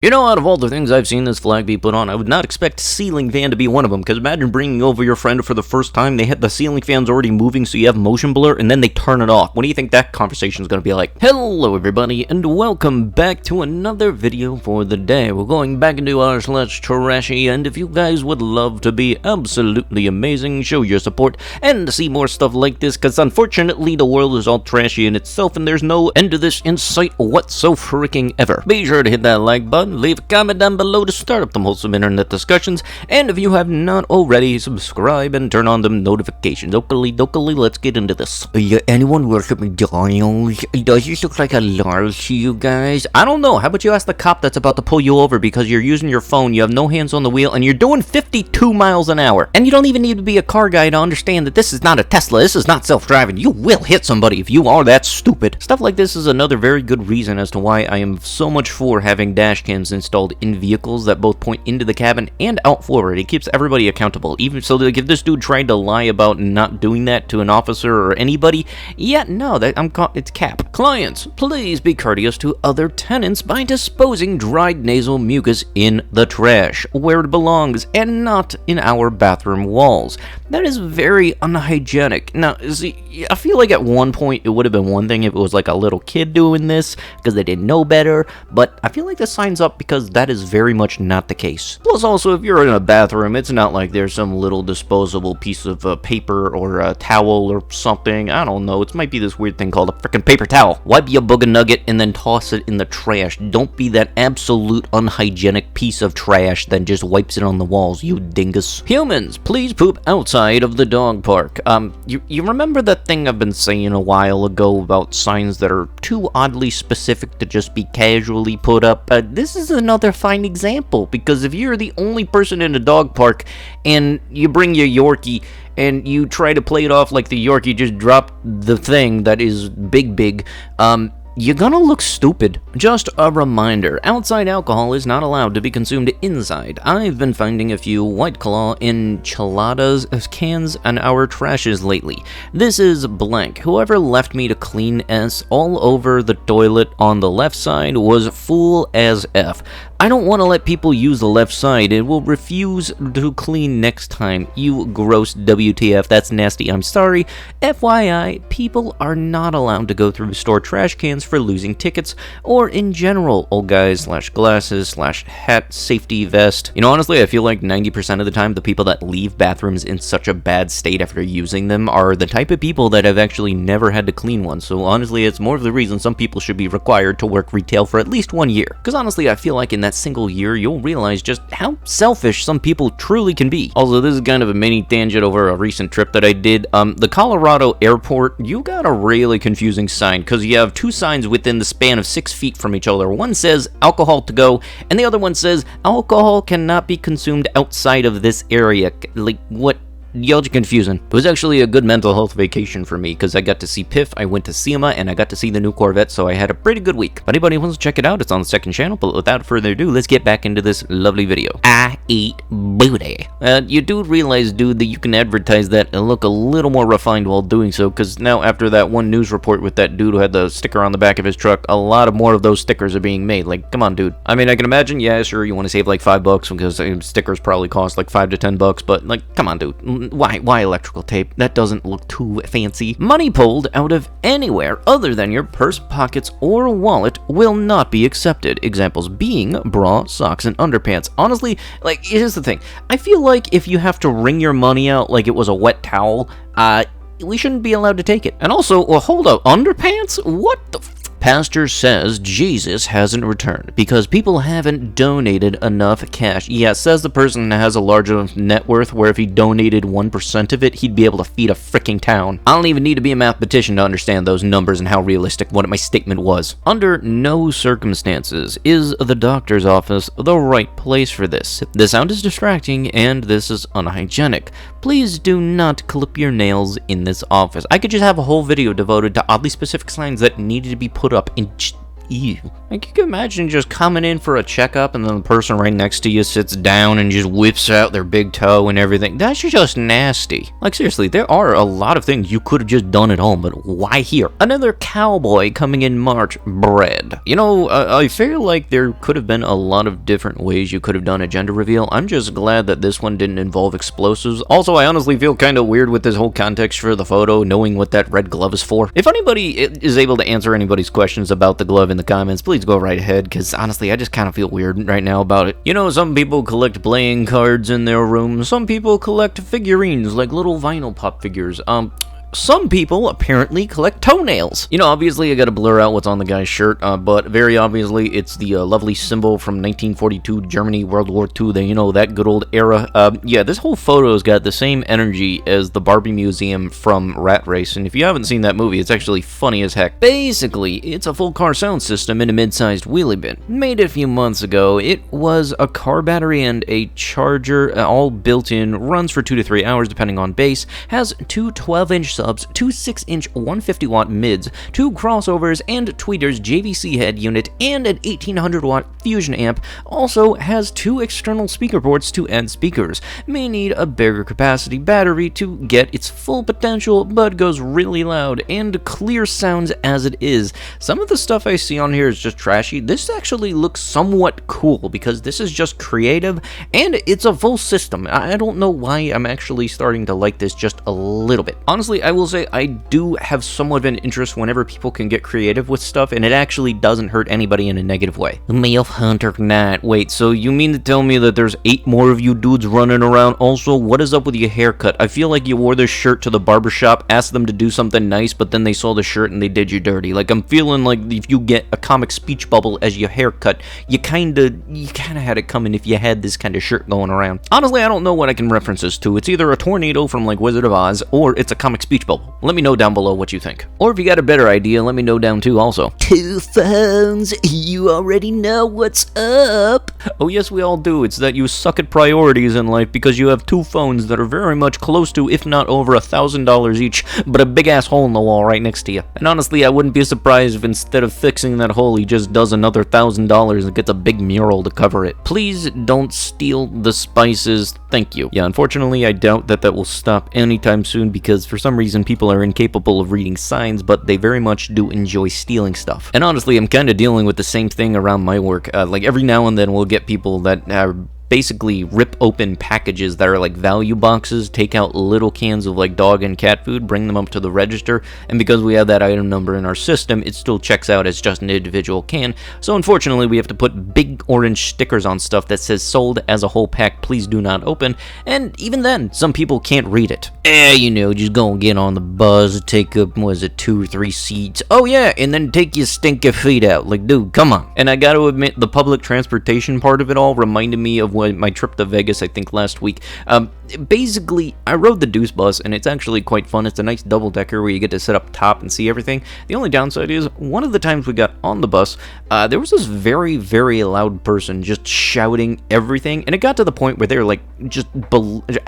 You know, out of all the things I've seen this flag be put on, I would not expect ceiling fan to be one of them, because imagine bringing over your friend for the first time, they hit the ceiling fan's already moving, so you have motion blur, and then they turn it off. What do you think that conversation is going to be like? Hello everybody, and welcome back to another video for the day. We're going back into r/trashy, and if you guys would love to be absolutely amazing, show your support, and see more stuff like this, because unfortunately the world is all trashy in itself, and there's no end to this in sight whatso-freaking-ever. Be sure to hit that like button, leave a comment down below to start up some wholesome internet discussions, and if you have not already, subscribe and turn on the notifications. Dokily, let's get into this. Anyone work at McDonald's? Does this look like a large to you guys? I don't know. How about you ask the cop that's about to pull you over because you're using your phone, you have no hands on the wheel, and you're doing 52 miles an hour. And you don't even need to be a car guy to understand that this is not a Tesla, this is not self-driving. You will hit somebody if you are that stupid. Stuff like this is another very good reason as to why I am so much for having dash cams installed in vehicles that both point into the cabin and out forward. It keeps everybody accountable. Even so, like, if this dude tried to lie about not doing that to an officer or anybody, yeah, no, it's cap. Clients, please be courteous to other tenants by disposing dried nasal mucus in the trash, where it belongs, and not in our bathroom walls. That is very unhygienic. Now, see, I feel like at one point it would have been one thing if it was like a little kid doing this because they didn't know better, but I feel like this signs up because that is very much not the case. Plus, also, if you're in a bathroom, it's not like there's some little disposable piece of paper or a towel or something. I don't know. It might be this weird thing called a freaking paper towel. Wipe your booger nugget and then toss it in the trash. Don't be that absolute unhygienic piece of trash that just wipes it on the walls, you dingus. Humans, please poop outside of the dog park. You remember that thing I've been saying a while ago about signs that are too oddly specific to just be casually put up? This is another fine example, because if you're the only person in a dog park and you bring your Yorkie and you try to play it off like the Yorkie just dropped the thing that is big, you're gonna look stupid. Just a reminder, outside alcohol is not allowed to be consumed inside. I've been finding a few White Claw enchiladas cans on our trashes lately. This is blank. Whoever left me to clean S all over the toilet on the left side was fool as F. I don't want to let people use the left side. It will refuse to clean next time. You gross WTF. That's nasty. I'm sorry. FYI, people are not allowed to go through store trash cans for losing tickets, or in general, old guys / glasses / hat safety vest. You know, honestly, I feel like 90% of the time the people that leave bathrooms in such a bad state after using them are the type of people that have actually never had to clean one. So honestly, it's more of the reason some people should be required to work retail for at least 1 year. Because honestly, I feel like in that single year, you'll realize just how selfish some people truly can be. Also, this is kind of a mini tangent over a recent trip that I did. The Colorado airport, you got a really confusing sign, because you have two signs within the span of 6 feet from each other. One says alcohol to go, and the other one says alcohol cannot be consumed outside of this area. Like, what? Y'all are confusing. It was actually a good mental health vacation for me, because I got to see Piff, I went to SEMA, and I got to see the new Corvette, so I had a pretty good week. If anybody wants to check it out, it's on the second channel, but without further ado, let's get back into this lovely video. I eat booty. You do realize, dude, that you can advertise that and look a little more refined while doing so, because now after that one news report with that dude who had the sticker on the back of his truck, a lot of more of those stickers are being made. Like, come on, dude. I mean, I can imagine, yeah, sure, you want to save like $5, because stickers probably cost like $5 to $10, but like, come on, dude. Why electrical tape? That doesn't look too fancy. Money pulled out of anywhere other than your purse, pockets, or wallet will not be accepted. Examples being bra, socks, and underpants. Honestly, like, here's the thing. I feel like if you have to wring your money out like it was a wet towel, we shouldn't be allowed to take it. And also, well, hold up, underpants? What the Pastor says Jesus hasn't returned because people haven't donated enough cash. Yeah, says the person that has a large enough net worth where if he donated 1% of it, he'd be able to feed a freaking town. I don't even need to be a mathematician to understand those numbers and how realistic what my statement was. Under no circumstances is the doctor's office the right place for this. The sound is distracting and this is unhygienic. Please do not clip your nails in this office. I could just have a whole video devoted to oddly specific signs that needed to be put up in ew. Like, you can imagine just coming in for a checkup and then the person right next to you sits down and just whips out their big toe and everything. That's just nasty. Like, seriously, there are a lot of things you could have just done at home, but why here? Another cowboy coming in March, bread. You know, I feel like there could have been a lot of different ways you could have done a gender reveal. I'm just glad that this one didn't involve explosives. Also, I honestly feel kind of weird with this whole context for the photo, knowing what that red glove is for. If anybody is able to answer anybody's questions about the glove in the comments, please go right ahead, because honestly, I just kind of feel weird right now about it. You know, some people collect playing cards in their room, some people collect figurines, like little vinyl pop figures. Some people apparently collect toenails. You know, obviously I gotta blur out what's on the guy's shirt, but very obviously it's the lovely symbol from 1942 Germany, World War II, you know, that good old era. Yeah, this whole photo's got the same energy as the Barbie Museum from Rat Race, and if you haven't seen that movie, it's actually funny as heck. Basically, it's a full car sound system in a mid-sized wheelie bin. Made a few months ago, it was a car battery and a charger, all built in, runs for 2 to 3 hours depending on bass, has two 12-inch subs, two 6-inch 150-watt mids, two crossovers and tweeters JVC head unit, and an 1800-watt fusion amp. Also has two external speaker ports to add speakers. May need a bigger capacity battery to get its full potential, but goes really loud and clear sounds as it is. Some of the stuff I see on here is just trashy. This actually looks somewhat cool because this is just creative and it's a full system. I don't know why I'm actually starting to like this just a little bit. Honestly, I will say I do have somewhat of an interest whenever people can get creative with stuff, and it actually doesn't hurt anybody in a negative way. Male Hunter Knight. Wait, so you mean to tell me that there's 8 more of you dudes running around? Also, what is up with your haircut? I feel like you wore this shirt to the barbershop, asked them to do something nice, but then they saw the shirt and they did you dirty. Like, I'm feeling like if you get a comic speech bubble as your haircut, you kinda had it coming if you had this kind of shirt going around. Honestly, I don't know what I can reference this to. It's either a tornado from like Wizard of Oz, or it's a comic speech bubble. Let me know down below what you think. Or if you got a better idea, let me know down too also. 2 phones, you already know what's up. Oh yes, we all do. It's that you suck at priorities in life because you have 2 phones that are very much close to, if not over $1,000 each, but a big ass hole in the wall right next to you. And honestly, I wouldn't be surprised if instead of fixing that hole, he just does another $1,000 and gets a big mural to cover it. Please don't steal the spices. Thank you. Yeah, unfortunately, I doubt that will stop anytime soon because for some reason people are incapable of reading signs, but they very much do enjoy stealing stuff. And honestly, I'm kind of dealing with the same thing around my work. Like every now and then we'll get people that are basically rip open packages that are like value boxes, take out little cans of like dog and cat food, bring them up to the register, and because we have that item number in our system, it still checks out as just an individual can. So unfortunately, we have to put big orange stickers on stuff that says sold as a whole pack, please do not open, and even then, some people can't read it. You know, just go and get on the bus, take up, what is it, 2 or 3 seats, oh yeah, and then take your stinky feet out, like dude, come on. And I gotta admit, the public transportation part of it all reminded me of my trip to Vegas, I think last week. Basically, I rode the Deuce bus, and it's actually quite fun. It's a nice double-decker where you get to sit up top and see everything. The only downside is, one of the times we got on the bus, there was this very, very loud person just shouting everything, and it got to the point where they were like, just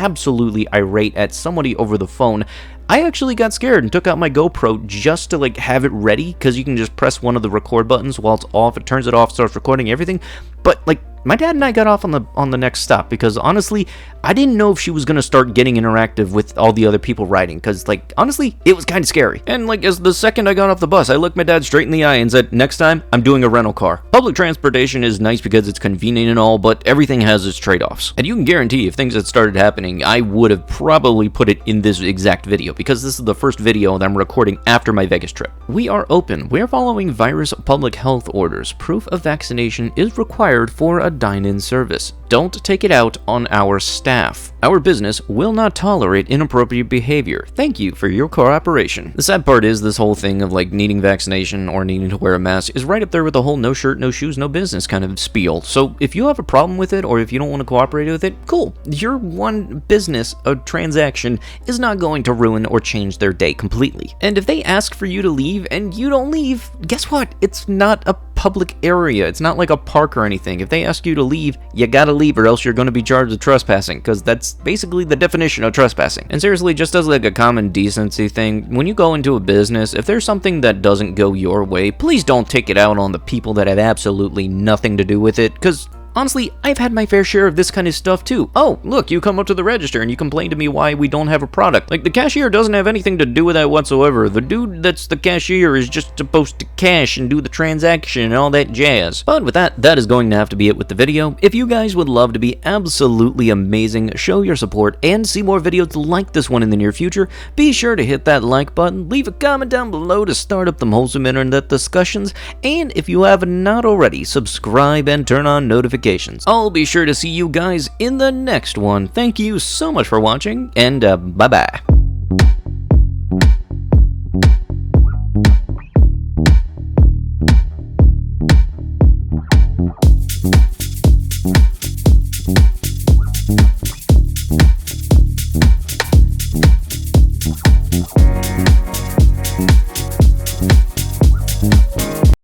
absolutely irate at somebody over the phone. I actually got scared and took out my GoPro just to like have it ready, because you can just press one of the record buttons while it's off, it turns it off, starts recording everything. But like, my dad and I got off on the next stop because honestly, I didn't know if she was gonna start getting interactive with all the other people riding, because like honestly, it was kind of scary. And like as the second I got off the bus, I looked my dad straight in the eye and said, next time I'm doing a rental car. Public transportation is nice because it's convenient and all, but everything has its trade-offs. And you can guarantee if things had started happening, I would have probably put it in this exact video, because this is the first video that I'm recording after my Vegas trip. We are open. We are following virus public health orders. Proof of vaccination is required for a dine-in service. Don't take it out on our staff. Our business will not tolerate inappropriate behavior. Thank you for your cooperation. The sad part is this whole thing of like needing vaccination or needing to wear a mask is right up there with the whole no shirt, no shoes, no business kind of spiel. So if you have a problem with it or if you don't want to cooperate with it, cool. Your one business, a transaction, is not going to ruin or change their day completely. And if they ask for you to leave and you don't leave, guess what? It's not a public area. It's not like a park or anything. If they ask you to leave, you gotta leave or else you're going to be charged with trespassing, because that's basically the definition of trespassing. And seriously, just as like a common decency thing, when you go into a business, if there's something that doesn't go your way, please don't take it out on the people that have absolutely nothing to do with it, because honestly, I've had my fair share of this kind of stuff too. Oh, look, you come up to the register and you complain to me why we don't have a product. Like, the cashier doesn't have anything to do with that whatsoever. The dude that's the cashier is just supposed to cash and do the transaction and all that jazz. But with that, that is going to have to be it with the video. If you guys would love to be absolutely amazing, show your support, and see more videos like this one in the near future, be sure to hit that like button, leave a comment down below to start up them wholesome internet discussions, and if you have not already, subscribe and turn on notifications. I'll be sure to see you guys in the next one. Thank you so much for watching, and bye-bye.